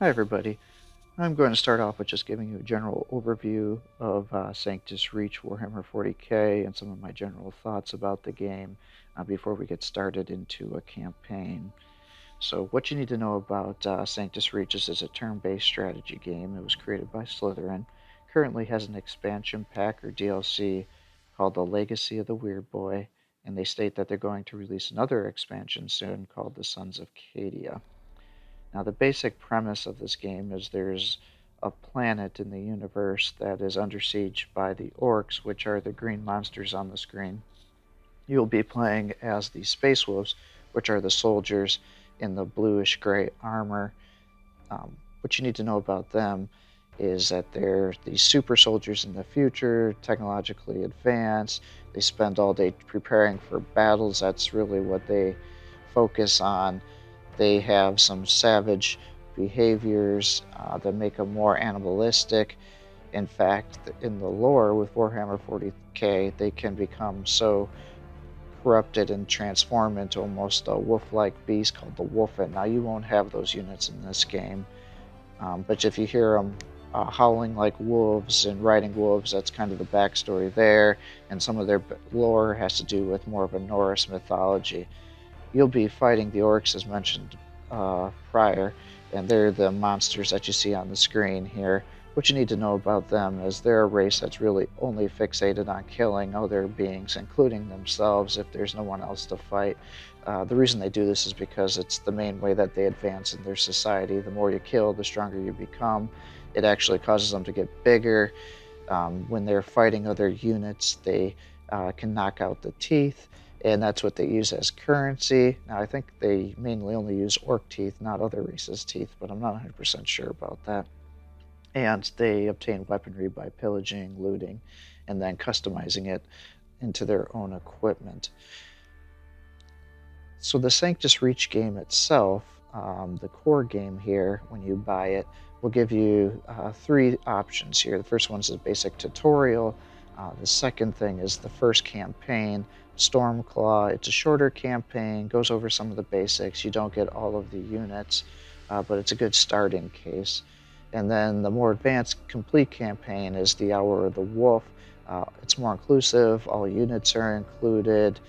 Hi, everybody. I'm going to start off with just giving you a general overview of Sanctus Reach Warhammer 40k and some of my general thoughts about the game before we get started into a campaign. So, what you need to know about Sanctus Reach is a turn-based strategy game. It was created by Slytherin. Currently has an expansion pack or DLC called The Legacy of the Weird Boy, and they state that they're going to release another expansion soon called The Sons of Cadia. Now, the basic premise of this game is there's a planet in the universe that is under siege by the orcs, which are the green monsters on the screen. You'll be playing as the Space Wolves, which are the soldiers in the bluish gray armor. What you need to know about them is that they're these super soldiers in the future, technologically advanced. They spend all day preparing for battles. That's really what they focus on. They have some savage behaviors that make them more animalistic. In fact, in the lore with Warhammer 40k, they can become so corrupted and transform into almost a wolf-like beast called the Wolfen. Now, you won't have those units in this game, but if you hear them howling like wolves and riding wolves, that's kind of the backstory there, and some of their lore has to do with more of a Norse mythology. You'll be fighting the orcs, as mentioned prior, and they're the monsters that you see on the screen here. What you need to know about them is they're a race that's really only fixated on killing other beings, including themselves, if there's no one else to fight. The reason they do this is because it's the main way that they advance in their society. The more you kill, the stronger you become. It actually causes them to get bigger. When they're fighting other units, they can knock out the teeth, and that's what they use as currency. Now, I think they mainly only use orc teeth, not other races' teeth, but I'm not 100% sure about that. And they obtain weaponry by pillaging, looting, and then customizing it into their own equipment. So the Sanctus Reach game itself, the core game here, when you buy it, will give you three options here. The first one is a basic tutorial. The second thing is the first campaign, Stormclaw. It's a shorter campaign, goes over some of the basics. You don't get all of the units, but it's a good starting case. And then the more advanced complete campaign is the Hour of the Wolf. It's more inclusive, all units are included.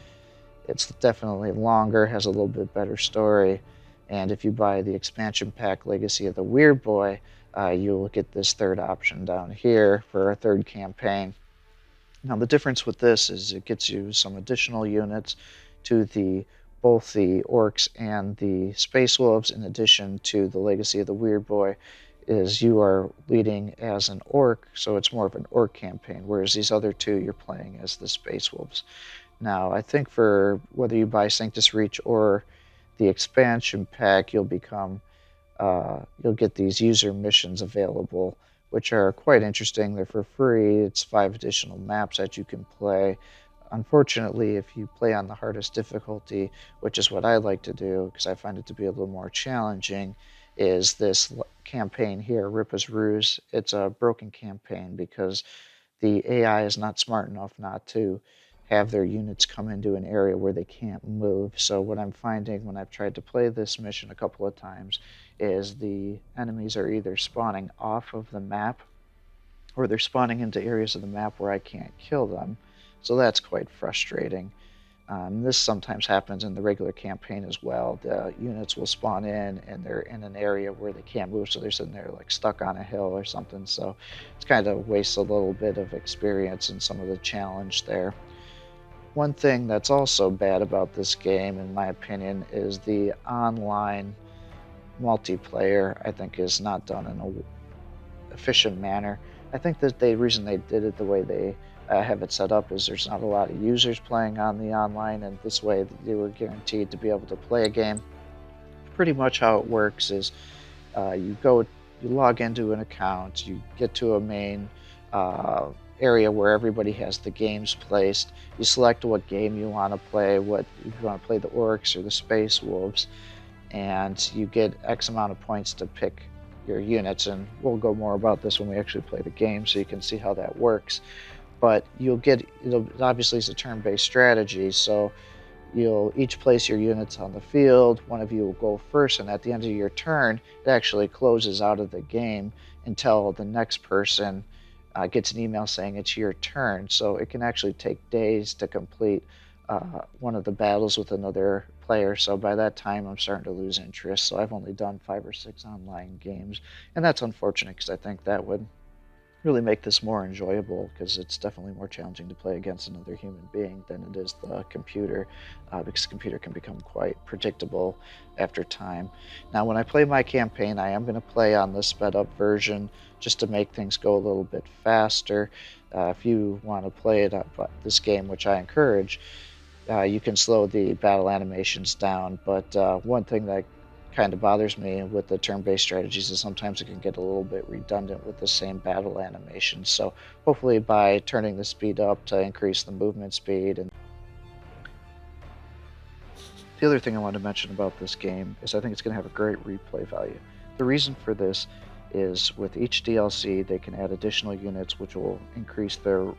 It's definitely longer, has a little bit better story. And if you buy the expansion pack Legacy of the Weird Boy, you'll get this third option down here for a third campaign. Now, the difference with this is it gets you some additional units to both the orcs and the space wolves, in addition to the Legacy of the Weird Boy, is you are leading as an orc, so it's more of an orc campaign, whereas these other two you're playing as the space wolves. Now, I think for whether you buy Sanctus Reach or the expansion pack, you'll get these user missions available, which are quite interesting. They're for free. It's 5 additional maps that you can play. Unfortunately, if you play on the hardest difficulty, which is what I like to do because I find it to be a little more challenging, is this campaign here, Ripa's Ruse. It's a broken campaign because the AI is not smart enough not to have their units come into an area where they can't move. So what I'm finding when I've tried to play this mission a couple of times is the enemies are either spawning off of the map or they're spawning into areas of the map where I can't kill them. So that's quite frustrating. This sometimes happens in the regular campaign as well. The units will spawn in and they're in an area where they can't move, so they're sitting there like stuck on a hill or something. So it's kind of wastes a little bit of experience and some of the challenge there. One thing that's also bad about this game, in my opinion, is the online multiplayer, I think, is not done in an efficient manner. I think that the reason they did it the way they have it set up is there's not a lot of users playing on the online, and this way they were guaranteed to be able to play a game. Pretty much how it works is you log into an account, you get to a main area where everybody has the games placed. You select what game you want to play, if you want to play the orcs or the space wolves, and you get X amount of points to pick your units, and we'll go more about this when we actually play the game so you can see how that works. But obviously it's a turn-based strategy, so You'll each place your units on the field. One of you will go first, and at the end of your turn, it actually closes out of the game until the next person gets an email saying it's your turn. So it can actually take days to complete one of the battles with another player. So by that time, I'm starting to lose interest. So I've only done 5 or 6 online games, and that's unfortunate because I think that would really make this more enjoyable, because it's definitely more challenging to play against another human being than it is the computer, because the computer can become quite predictable after time. Now, when I play my campaign, I am going to play on the sped up version just to make things go a little bit faster. If you want to play it this game, which I encourage, you can slow the battle animations down. But one thing that kind of bothers me with the turn-based strategies is sometimes it can get a little bit redundant with the same battle animations. So hopefully by turning the speed up to increase the movement speed. And the other thing I want to mention about this game is I think it's going to have a great replay value. The reason for this is with each DLC they can add additional units which will increase their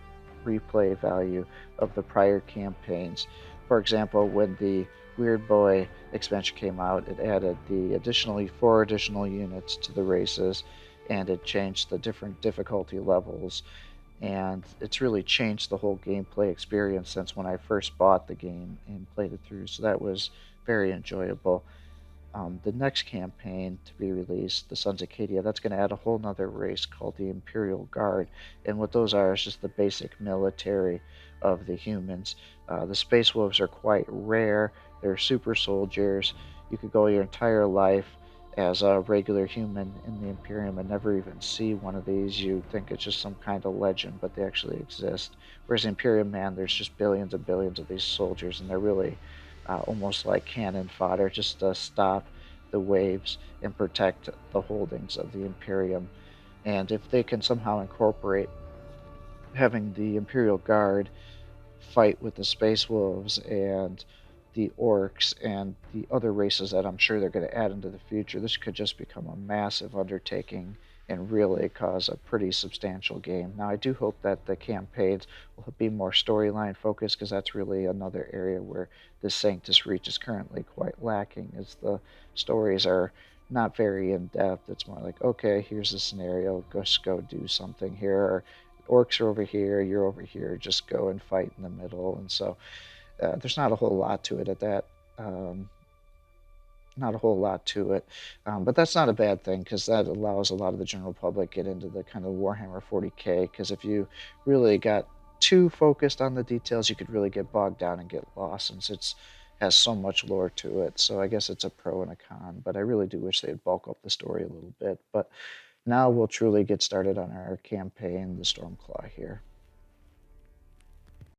replay value of the prior campaigns. For example, when the Weird Boy expansion came out, it added the additionally 4 additional units to the races, and it changed the different difficulty levels, and it's really changed the whole gameplay experience since when I first bought the game and played it through. So that was very enjoyable. The next campaign to be released, the Sons of Cadia, that's going to add a whole nother race called the Imperial Guard. And what those are is just the basic military of the humans. The Space Wolves are quite rare. They're super soldiers. You could go your entire life as a regular human in the Imperium and never even see one of these. You think it's just some kind of legend, but they actually exist. Whereas Imperium, man, there's just billions and billions of these soldiers, and they're really almost like cannon fodder, just to stop the waves and protect the holdings of the Imperium. And if they can somehow incorporate having the Imperial Guard fight with the Space Wolves and the orcs and the other races that I'm sure they're going to add into the future, this could just become a massive undertaking and really cause a pretty substantial game. Now, I do hope that the campaigns will be more storyline focused, because that's really another area where the Sanctus Reach is currently quite lacking, as the stories are not very in-depth. It's more like, okay, here's a scenario, just go do something here, or orcs are over here, you're over here, just go and fight in the middle. And so there's not a whole lot to it at that. Not a whole lot to it, but that's not a bad thing, because that allows a lot of the general public get into the kind of Warhammer 40k. Because if you really got too focused on the details, you could really get bogged down and get lost, since it has so much lore to it. So I guess it's a pro and a con, but I really do wish they'd bulk up the story a little bit. But now we'll truly get started on our campaign, the Stormclaw here.